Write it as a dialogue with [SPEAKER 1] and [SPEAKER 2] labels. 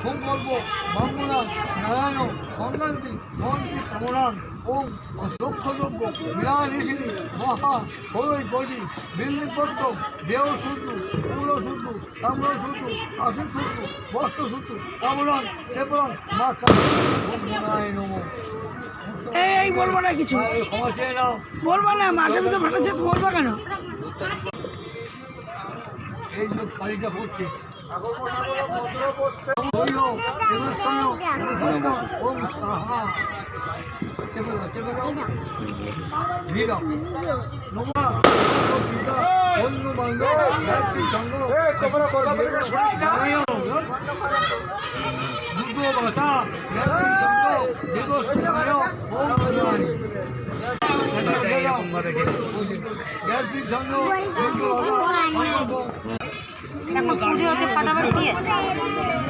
[SPEAKER 1] সংকল্প ব্রাহ্মণান নারায়ণ সংক্রান্তি মন্ত্রী কামরান ওম দক্ষযজ্ঞ বিরানিষিনী মহা ষোলই কোটি বিল্লিপত্র দেহ শুদ্ধ পুর শুদ্ধ তাম্র শুদ্ধ আসন শুদ্ধ বস্ত্র শুদ্ধ কামরান এবং মা কামরায় নম।
[SPEAKER 2] এই বলবো না কিছু,
[SPEAKER 1] ক্ষমা চেয়ে নাও।
[SPEAKER 2] বলবো না, মাঠের ভিতরে ফাটাচ্ছে তো বলবো কেন?
[SPEAKER 1] এই যে কালিটা পড়ছে
[SPEAKER 3] এখন পুজো হচ্ছে, ফাটাফাটি আছে।